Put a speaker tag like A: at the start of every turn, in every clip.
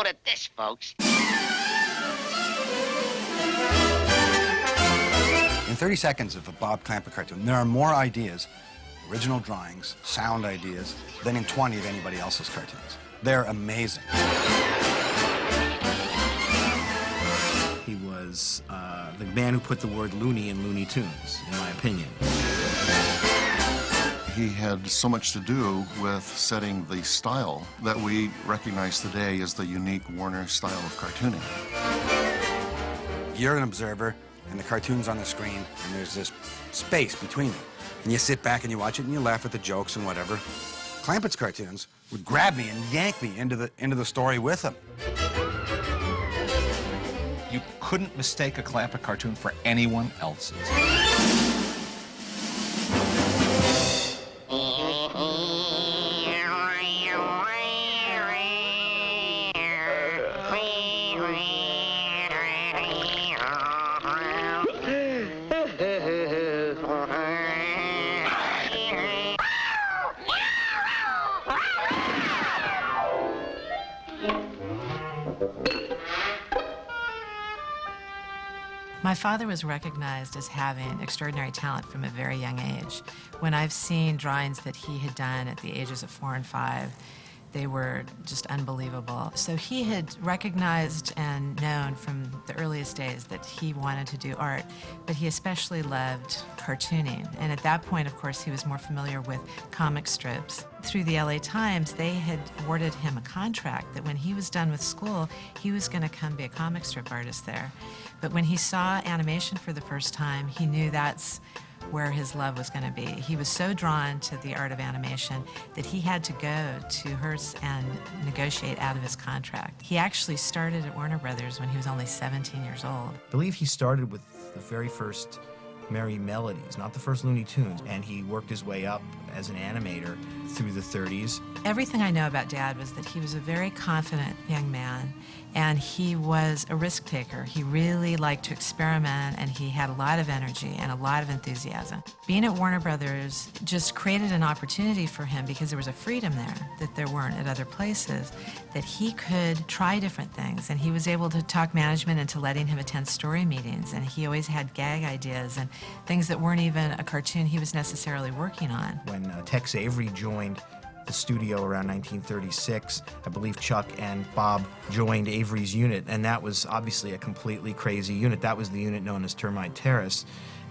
A: load of this, folks.
B: In 30 seconds of a Bob Clampett cartoon, there are more ideas, original drawings, sound ideas, than in 20 of anybody else's cartoons. They're amazing.
C: He was the man who put the word loony in Looney Tunes, in my opinion.
D: He had so much to do with setting the style that we recognize today as the unique Warner style of cartooning.
B: You're an observer, and the cartoon's on the screen, and there's this space between them. And you sit back and you watch it, and you laugh at the jokes and whatever. Clampett's cartoons would grab me and yank me into the story with him.
E: You couldn't mistake a Clampett cartoon for anyone else's.
F: My father was recognized as having extraordinary talent from a very young age. When I've seen drawings that he had done at the ages of 4 and 5, they were just unbelievable. So he had recognized and known from the earliest days that he wanted to do art, but he especially loved cartooning. And at that point, of course, he was more familiar with comic strips. Through the LA Times, they had awarded him a contract that when he was done with school, he was going to come be a comic strip artist there. But when he saw animation for the first time, he knew that's where his love was going to be. He was so drawn to the art of animation that he had to go to Hearst and negotiate out of his contract. He actually started at Warner Brothers when he was only 17 years old.
C: I believe he started with the very first Merrie Melodies, not the first Looney Tunes, and he worked his way up as an animator through the 30s.
F: Everything I know about Dad was that he was a very confident young man, and he was a risk taker. He really liked to experiment, and he had a lot of energy and a lot of enthusiasm. Being at Warner Brothers just created an opportunity for him because there was a freedom there that there weren't at other places, that he could try different things, and he was able to talk management into letting him attend story meetings, and he always had gag ideas and things that weren't even a cartoon he was necessarily working on.
C: When Tex Avery joined the studio around 1936, I believe Chuck and Bob joined Avery's unit, and that was obviously a completely crazy unit. That was the unit known as Termite Terrace,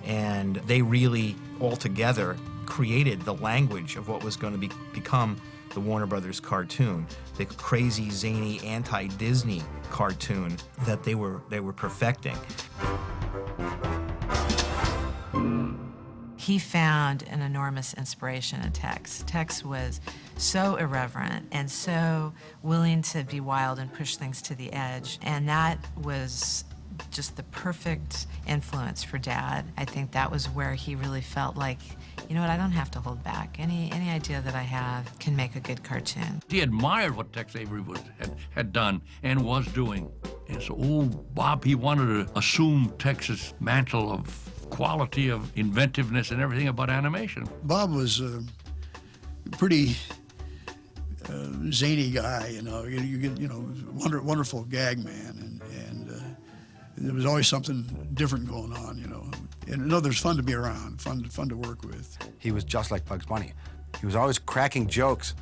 C: and they really, all together, created the language of what was going to become the Warner Brothers cartoon, the crazy, zany, anti-Disney cartoon that they were perfecting.
F: He found an enormous inspiration in Tex. Tex was so irreverent and so willing to be wild and push things to the edge, and that was just the perfect influence for Dad. I think that was where he really felt like, you know what, I don't have to hold back. Any idea that I have can make a good cartoon.
G: He admired what Tex Avery had done and was doing. And so old Bob, he wanted to assume Tex's mantle of quality, of inventiveness and everything about animation.
H: Bob was a pretty zany guy, you know. You get, wonderful gag man, and there was always something different going on, you know. And there's fun to be around, fun to work with.
B: He was just like Bugs Bunny. He was always cracking jokes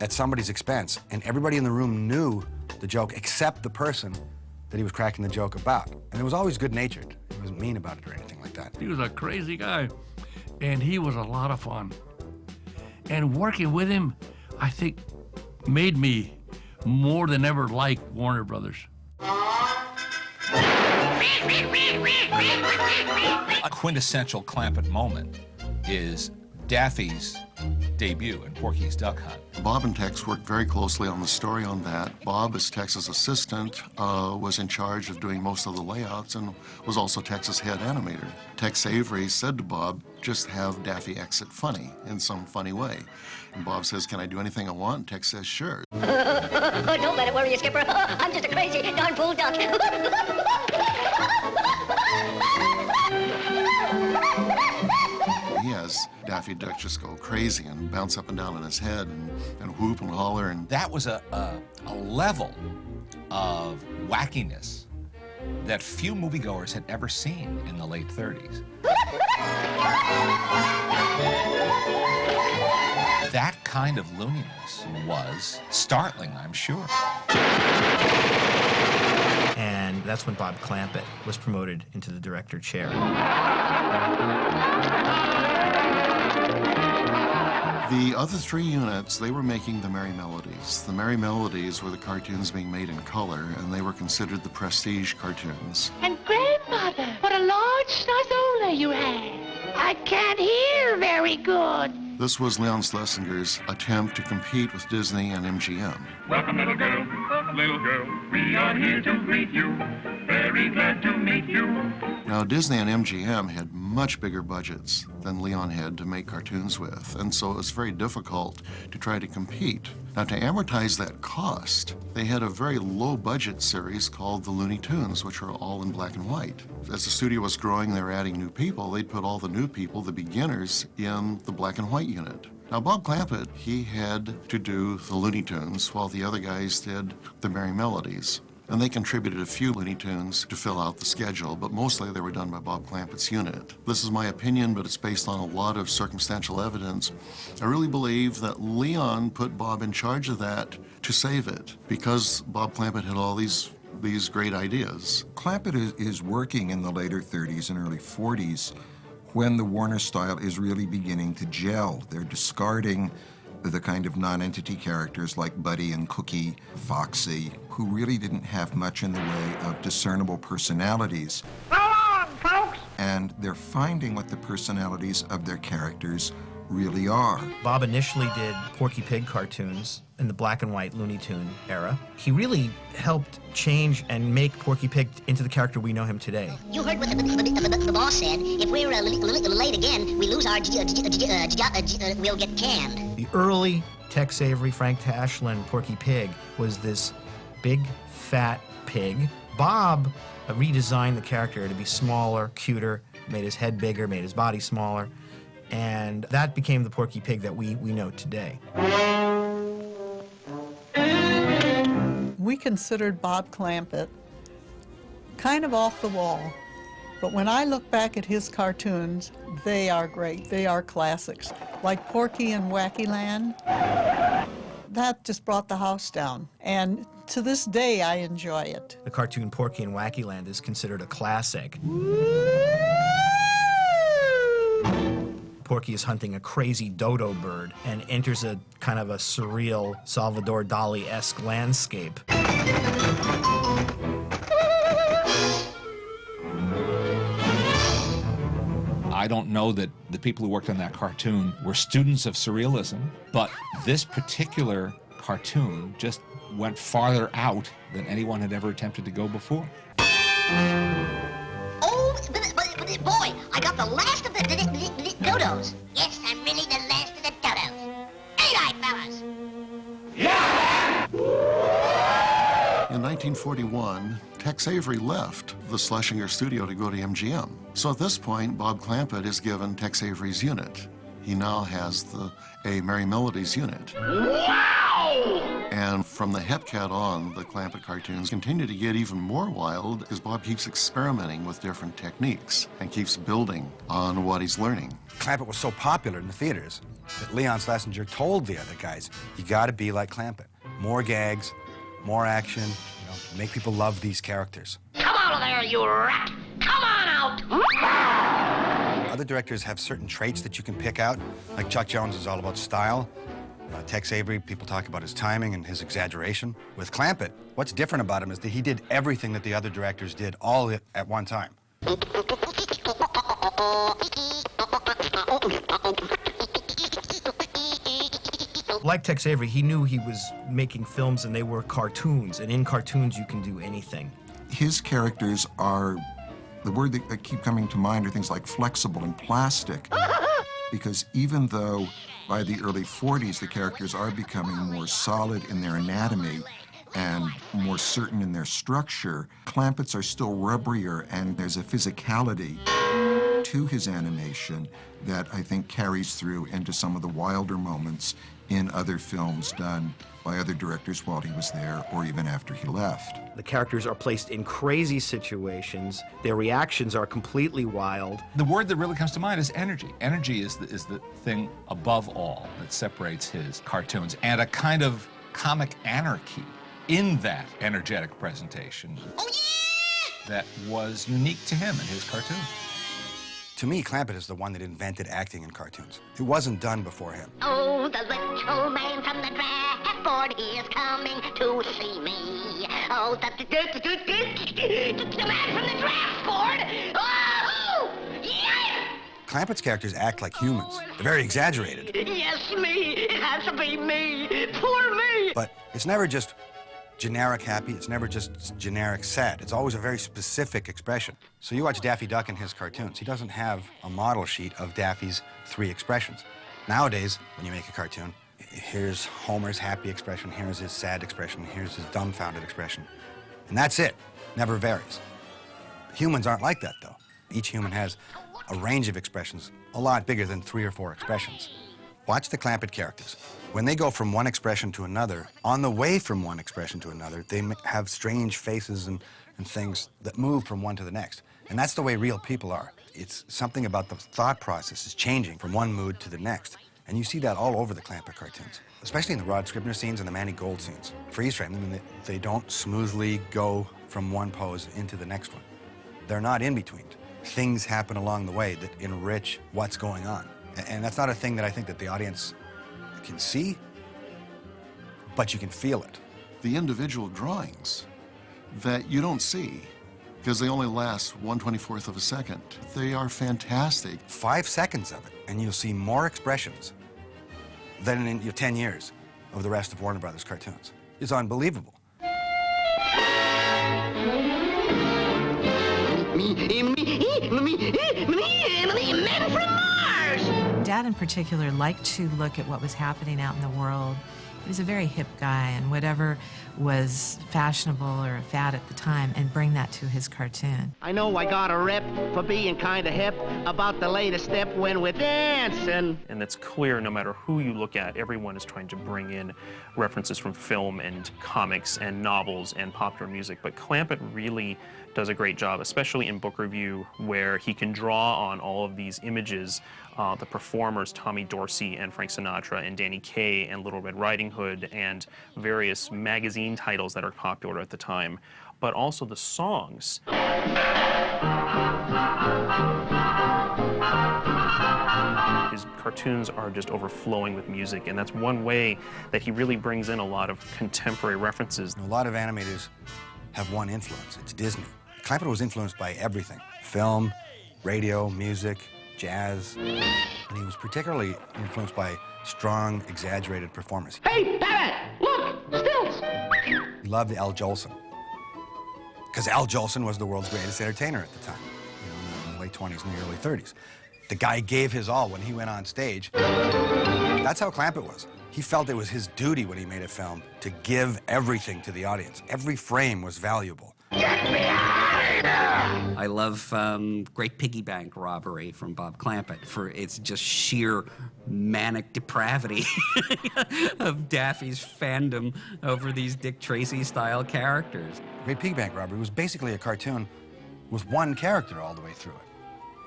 B: at somebody's expense, and everybody in the room knew the joke except the person that he was cracking the joke about. And it was always good-natured. He wasn't mean about it or anything like that.
G: He was a crazy guy, and he was a lot of fun. And working with him, I think, made me more than ever like Warner Brothers.
E: A quintessential Clampett moment is Daffy's debut in Porky's Duck Hunt.
D: Bob and Tex worked very closely on the story on that. Bob, as Tex's assistant, was in charge of doing most of the layouts and was also Tex's head animator. Tex Avery said to Bob, just have Daffy exit funny in some funny way. And Bob says, can I do anything I want? And Tex says, sure.
I: Don't let it worry you, Skipper. I'm just a crazy, darn fool duck.
D: He has series, Daffy Duck just go crazy and bounce up and down on his head and whoop and holler. And
E: That was a level of wackiness that few moviegoers had ever seen in the late 30s. That kind of looniness was startling, I'm sure.
C: And that's when Bob Clampett was promoted into the director chair.
D: The other three units, they were making the Merrie Melodies. The Merrie Melodies were the cartoons being made in color, and they were considered the prestige cartoons.
A: And grandmother, what a large schnozola you have. I can't hear very good.
D: This was Leon Schlesinger's attempt to compete with Disney and MGM.
J: Welcome, little girl, we are here to greet you. Very glad to meet you.
D: Now, Disney and MGM had much bigger budgets than Leon had to make cartoons with, and so it was very difficult to try to compete. Now, to amortize that cost, they had a very low-budget series called the Looney Tunes, which were all in black and white. As the studio was growing, they were adding new people. They'd put all the new people, the beginners, in the black and white unit. Now, Bob Clampett, he had to do the Looney Tunes while the other guys did the Merrie Melodies. And they contributed a few Looney Tunes to fill out the schedule, but mostly they were done by Bob Clampett's unit. This is my opinion, but it's based on a lot of circumstantial evidence. I really believe that Leon put Bob in charge of that to save it, because Bob Clampett had all these great ideas.
K: Clampett is working in the later 30s and early 40s when the Warner style is really beginning to gel. They're discarding the kind of non-entity characters like Buddy and Cookie, Foxy, who really didn't have much in the way of discernible personalities.
A: Go on, folks!
K: And they're finding what the personalities of their characters really are.
C: Bob initially did Porky Pig cartoons in the black and white Looney Tune era. He really helped change and make Porky Pig into the character we know him today.
I: You heard what the boss said. If we're late again, we lose our we'll get canned.
C: The early Tex Avery, Frank Tashlin Porky Pig was this big, fat pig. Bob redesigned the character to be smaller, cuter, made his head bigger, made his body smaller, and that became the Porky Pig that we know today.
L: We considered Bob Clampett kind of off the wall, but when I look back at his cartoons, they are great. They are classics. Like Porky and Wackyland, that just brought the house down. And to this day, I enjoy it.
C: The cartoon Porky and Wackyland is considered a classic. Porky is hunting a crazy dodo bird and enters a kind of a surreal Salvador Dali-esque landscape.
E: I don't know that the people who worked on that cartoon were students of surrealism, but this particular cartoon just went farther out than anyone had ever attempted to go before.
I: Oh, but boy, I got the last of the dodos. Yes, I'm really the last of the dodos. Ain't I, fellas?
D: In 1941, Tex Avery left the Schlesinger studio to go to MGM. So at this point, Bob Clampett is given Tex Avery's unit. He now has a Merrie Melodies unit.
J: Wow!
D: And from the Hepcat on, the Clampett cartoons continue to get even more wild as Bob keeps experimenting with different techniques and keeps building on what he's learning.
B: Clampett was so popular in the theaters that Leon Schlesinger told the other guys, you gotta be like Clampett. More gags, more action, make people love these characters.
A: Come out of there, you rat! Come on out!
B: Other directors have certain traits that you can pick out, like Chuck Jones is all about style. Tex Avery, people talk about his timing and his exaggeration. With Clampett, what's different about him is that he did everything that the other directors did all at one time.
C: Like Tex Avery, he knew he was making films and they were cartoons, and in cartoons you can do anything.
K: His characters are, the word that keep coming to mind are things like flexible and plastic. Because even though by the early 40s the characters are becoming more solid in their anatomy and more certain in their structure, Clampett's are still rubberier and there's a physicality to his animation that I think carries through into some of the wilder moments in other films done by other directors while he was there or even after he left.
M: The characters are placed in crazy situations. Their reactions are completely wild.
E: The word that really comes to mind is energy. Energy is the thing above all that separates his cartoons, and a kind of comic anarchy in that energetic presentation that was unique to him and his cartoon.
B: To me, Clampett is the one that invented acting in cartoons. It wasn't done before him.
I: Oh, the little man from the draft board, he is coming to see me. Oh, the man from the draft board. Oh, yes!
B: Clampett's characters act like humans. They're very exaggerated.
I: Yes, me. It has to be me. Poor me.
B: But it's never just generic happy, it's never just generic sad. It's always a very specific expression. So you watch Daffy Duck in his cartoons, he doesn't have a model sheet of Daffy's 3 expressions. Nowadays, when you make a cartoon, here's Homer's happy expression, here's his sad expression, here's his dumbfounded expression. And that's it, never varies. Humans aren't like that, though. Each human has a range of expressions, a lot bigger than 3 or 4 expressions. Watch the Clampett characters. When they go from one expression to another, on the way from one expression to another, they have strange faces and things that move from one to the next. And that's the way real people are. It's something about the thought process is changing from one mood to the next. And you see that all over the Clampett cartoons, especially in the Rod Scribner scenes and the Manny Gold scenes. Freeze frame them, and they don't smoothly go from one pose into the next one. They're not in between. Things happen along the way that enrich what's going on. And that's not a thing that I think that the audience can see, but you can feel it.
D: The individual drawings that you don't see, because they only last 1/24th of a second, they are fantastic.
B: 5 seconds of it, and you'll see more expressions than in your 10 years of the rest of Warner Brothers cartoons. It's unbelievable.
I: Men from Mars!
F: Dad in particular liked to look at what was happening out in the world. He was a very hip guy, and whatever was fashionable or a fad at the time, and bring that to his cartoon.
N: I know I got a rep for being kind of hip about the latest step when we're dancing.
O: And it's clear no matter who you look at, everyone is trying to bring in references from film and comics and novels and popular music. But Clampett really does a great job, especially in book review, where he can draw on all of these images, the performers, Tommy Dorsey and Frank Sinatra and Danny Kaye and Little Red Riding Hood and various magazine titles that are popular at the time, but also the songs. His cartoons are just overflowing with music, and that's one way that he really brings in a lot of contemporary references.
B: A lot of animators have one influence. It's Disney. Clampett was influenced by everything. Film, radio, music, jazz. And he was particularly influenced by strong, exaggerated performers.
N: Hey, Dad! Look! Stilts!
B: He loved Al Jolson. Because Al Jolson was the world's greatest entertainer at the time, in the late 20s and the early 30s. The guy gave his all when he went on stage. That's how Clampett was. He felt it was his duty when he made a film to give everything to the audience. Every frame was valuable.
I: Get me out of here!
P: I love Great Piggy Bank Robbery from Bob Clampett for its just sheer manic depravity of Daffy's fandom over these Dick Tracy-style characters.
B: Great Piggy Bank Robbery was basically a cartoon with one character all the way through it.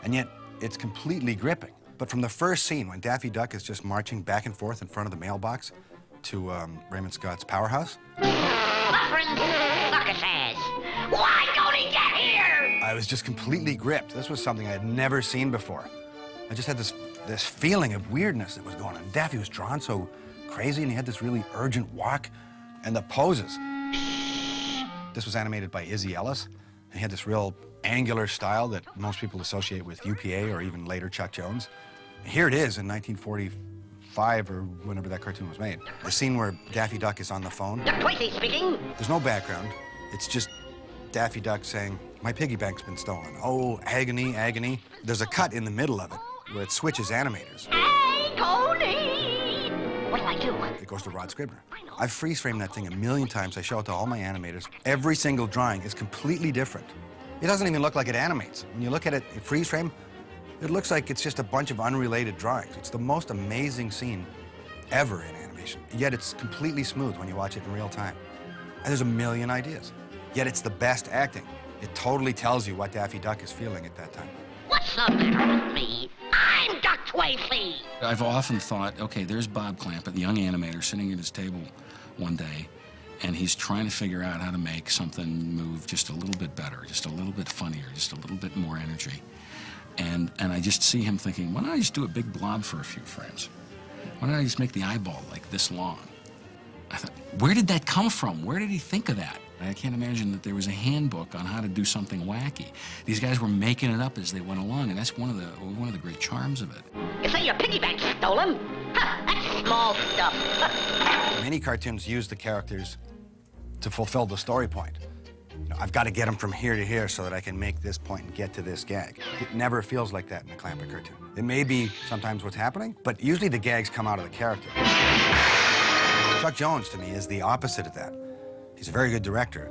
B: And yet, it's completely gripping. But from the first scene, when Daffy Duck is just marching back and forth in front of the mailbox to Raymond Scott's powerhouse.
I: Why don't he get here?
B: I was just completely gripped. This was something I had never seen before. I just had this feeling of weirdness that was going on. Daffy was drawn so crazy, and he had this really urgent walk, and the poses. This was animated by Izzy Ellis. And he had this real angular style that most people associate with UPA or even later Chuck Jones. Here it is in 1945 or whenever that cartoon was made. The scene where Daffy Duck is on the phone.
I: Tweety speaking.
B: There's no background. It's just Daffy Duck saying, "My piggy bank's been stolen. Oh, agony, agony." There's a cut in the middle of it where it switches animators.
I: Hey, Tony! What do I do?
B: It goes to Rod Scribner. I've freeze-framed that thing a million times. I show it to all my animators. Every single drawing is completely different. It doesn't even look like it animates. When you look at it in freeze frame, It looks like it's just a bunch of unrelated drawings. It's the most amazing scene ever in animation, yet it's completely smooth when you watch it in real time. And there's a million ideas, yet it's the best acting. It totally tells you what Daffy Duck is feeling at that time.
I: What's the matter with me? I'm Duck Tweety.
Q: I've often thought, okay, there's Bob Clampett, the young animator, sitting at his table one day, and he's trying to figure out how to make something move just a little bit better, just a little bit funnier, just a little bit more energy. And I just see him thinking, why don't I just do a big blob for a few frames? Why don't I just make the eyeball like this long? I thought, where did that come from? Where did he think of that? I can't imagine that there was a handbook on how to do something wacky. These guys were making it up as they went along, and that's one of the great charms of it.
I: You say your piggy bank stolen? Ha, that's small stuff.
B: Many cartoons use the characters to fulfill the story point. You know, I've got to get them from here to here so that I can make this point and get to this gag. It never feels like that in a Clampett cartoon. It may be sometimes what's happening, but usually the gags come out of the character. Chuck Jones, to me, is the opposite of that. He's a very good director,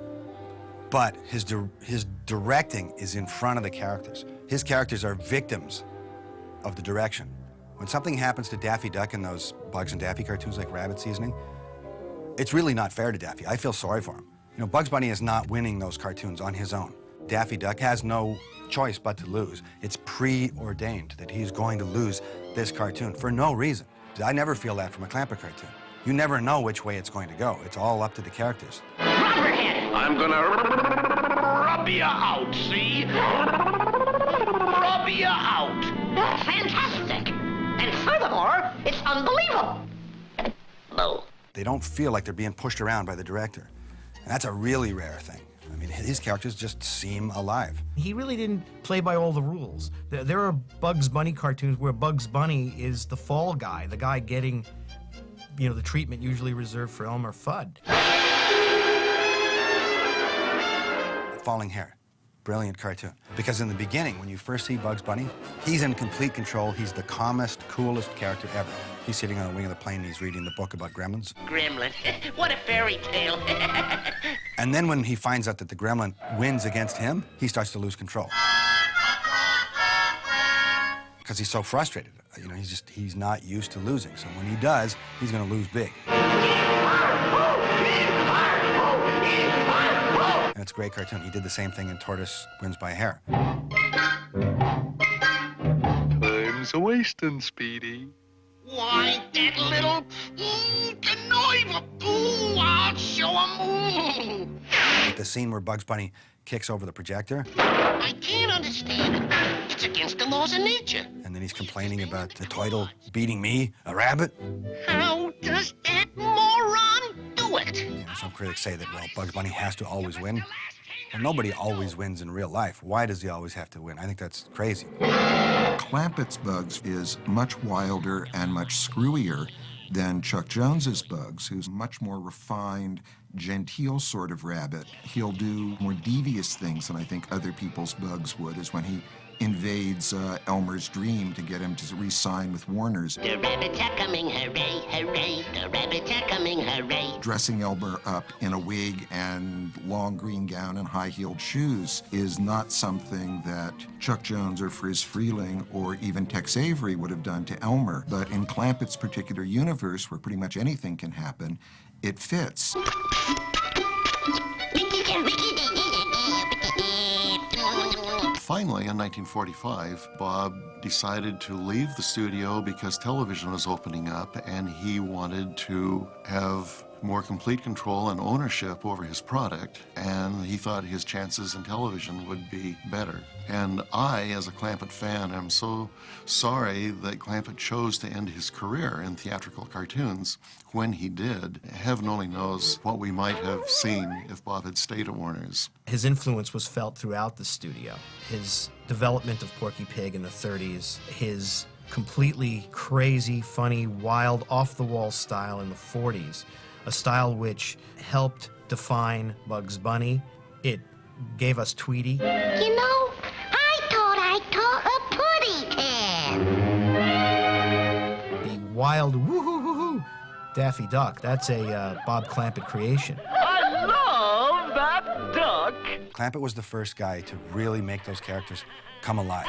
B: but his directing is in front of the characters. His characters are victims of the direction. When something happens to Daffy Duck in those Bugs and Daffy cartoons like Rabbit Seasoning, it's really not fair to Daffy. I feel sorry for him. You know, Bugs Bunny is not winning those cartoons on his own. Daffy Duck has no choice but to lose. It's preordained that he's going to lose this cartoon for no reason. I never feel that from a Clampett cartoon. You never know which way it's going to go. It's all up to the characters.
N: Rubberhead! I'm gonna rub you out, see? Rub you out.
I: Fantastic. And furthermore, it's unbelievable. No.
B: They don't feel like they're being pushed around by the director. And that's a really rare thing. I mean, his characters just seem alive.
C: He really didn't play by all the rules. There are Bugs Bunny cartoons where Bugs Bunny is the fall guy, the guy getting, you know, the treatment usually reserved for Elmer Fudd.
B: Falling Hair, brilliant cartoon. Because in the beginning, when you first see Bugs Bunny, he's in complete control. He's the calmest, coolest character ever. He's sitting on the wing of the plane and he's reading the book about gremlins.
I: Gremlin. What a fairy tale.
B: And then when he finds out that the gremlin wins against him, he starts to lose control. Because he's so frustrated. You know, he's not used to losing. So when he does, he's going to lose big. And it's a great cartoon. He did the same thing in Tortoise Wins by a Hair.
J: Time's a wasting, Speedy.
N: Why, that little conniver. Ooh, I'll show 'em.
B: The scene where Bugs Bunny kicks over the projector.
N: I can't understand it. It's against the laws of nature.
B: And then he's complaining about the turtle beating me, a rabbit.
N: How does that moron do it?
B: You know, some critics say that, well, Bugs Bunny has to always win. Well, nobody always wins in real life. Why does he always have to win? I think that's crazy.
K: Clampett's Bugs is much wilder and much screwier than Chuck Jones's Bugs, who's much more refined, genteel sort of rabbit. He'll do more devious things than I think other people's Bugs would, is when he invades Elmer's dream to get him to re-sign with Warner's.
I: The rabbits are coming, hooray, hooray. The rabbits are coming, hooray.
K: Dressing Elmer up in a wig and long green gown and high-heeled shoes is not something that Chuck Jones or Friz Freleng or even Tex Avery would have done to Elmer. But in Clampett's particular universe, where pretty much anything can happen, it fits.
D: Finally, in 1945, Bob decided to leave the studio because television was opening up and he wanted to have more complete control and ownership over his product, and he thought his chances in television would be better. And I, as a Clampett fan, am so sorry that Clampett chose to end his career in theatrical cartoons when he did. Heaven only knows what we might have seen if Bob had stayed at Warner's.
C: His influence was felt throughout the studio. His development of Porky Pig in the 30s, his completely crazy, funny, wild, off-the-wall style in the 40s, a style which helped define Bugs Bunny. It gave us Tweety.
I: You know, I thought I taught a putty can.
C: The wild woo-hoo-hoo-hoo Daffy Duck. That's a Bob Clampett creation.
N: I love that duck.
B: Clampett was the first guy to really make those characters come alive.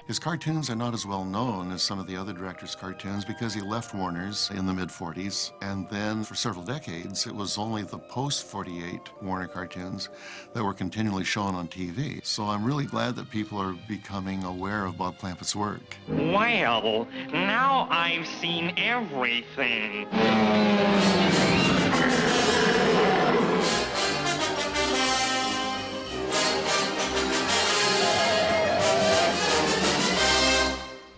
D: His cartoons are not as well known as some of the other directors' cartoons because he left Warner's in the mid-40s, and then for several decades it was only the post-48 Warner cartoons that were continually shown on TV. So I'm really glad that people are becoming aware of Bob Clampett's work.
R: Well, now I've seen everything.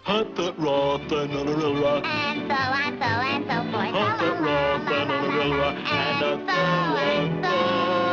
J: Hot that rock and on a real rock.
I: And so on, so forth.
J: Hot that rock and on a real rock. And so.